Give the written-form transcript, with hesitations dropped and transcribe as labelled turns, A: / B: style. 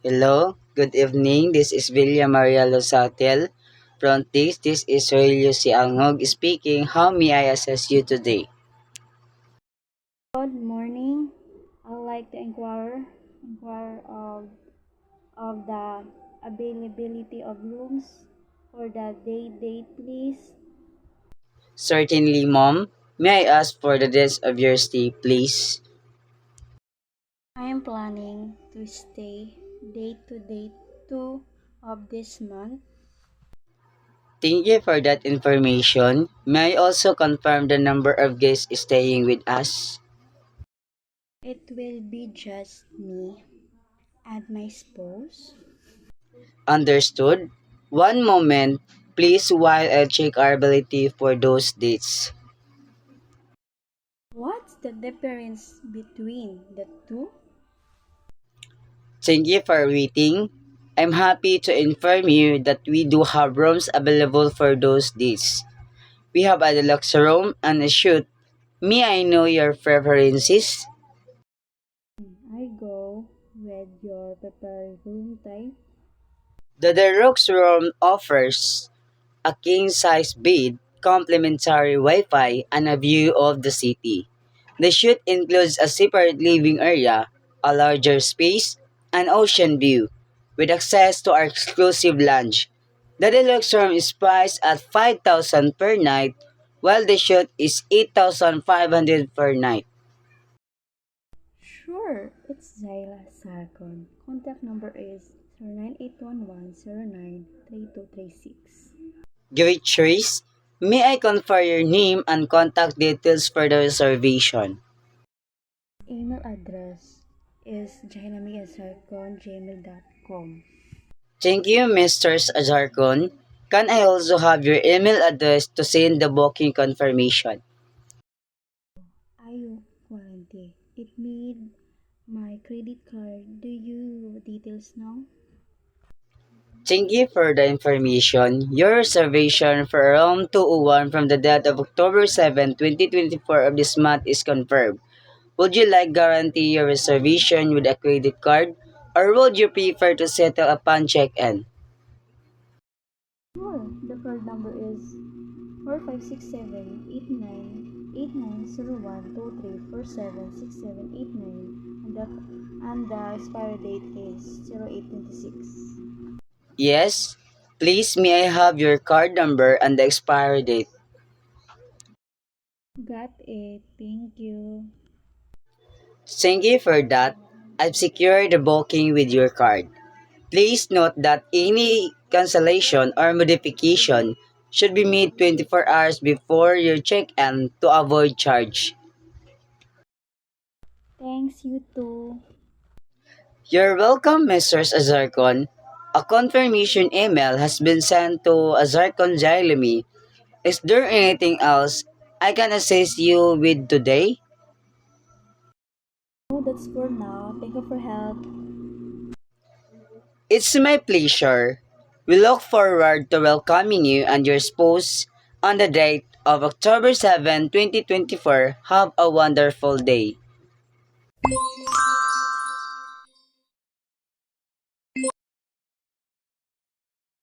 A: Hello, good evening. This is Villa Maria Losatel. Frontis, this is Roelio Angog speaking. How may I assist you today?
B: Good morning. I'd like to inquire of the availability of rooms for the date, please.
A: Certainly, Mom. May I ask for the dates of your stay, please?
B: I am planning to stay date 2 of this month.
A: Thank you for that information. May I also confirm the number of guests staying with us?
B: It will be just me and my spouse.
A: Understood? One moment, please, while I check our ability for those dates.
B: What's the difference between the two?
A: Thank you for waiting. I'm happy to inform you that we do have rooms available for those dates. We have a deluxe room and a suite. May I know your preferences?
B: I go with your prepared room type.
A: The deluxe room offers a king-size bed, complimentary Wi-Fi, and a view of the city. The suite includes a separate living area, a larger space, and ocean view, with access to our exclusive lounge. The deluxe room is priced at 5,000 per night, while the suite is 8,500 per night.
B: Sure, it's Zyla Sarkon. Contact number is 09811093236.
A: Great choice. May I confirm your name and contact details for the reservation?
B: Email address is jainamiasarkon@gmail.com.
A: Thank you, Mr. Azarcon. Can I also have your email address to send the booking confirmation?
B: Ayo, warranty. It need my credit card. Do you details now?
A: Thank you for the information. Your reservation for room 201 from the date of October 7, 2024 of this month is confirmed. Would you like guarantee your reservation with a credit card or would you prefer to settle upon check-in?
B: Sure. The card number is 4567-89-8901-23476789 and the expiry date is 0826.
A: Yes. Please may I have your card number and the expiry date?
B: Got it. Thank you.
A: Thank you for that. I've secured the booking with your card. Please note that any cancellation or modification should be made 24 hours before your check-in to avoid charge.
B: Thanks, you too.
A: You're welcome, Mr. Azarcon. A confirmation email has been sent to Azarcon Jailemi. Is there anything else I can assist you with today?
B: Oh, that's for now. Thank you for help.
A: It's my pleasure. We look forward to welcoming you and your spouse on the date of October 7, 2024. Have a wonderful day.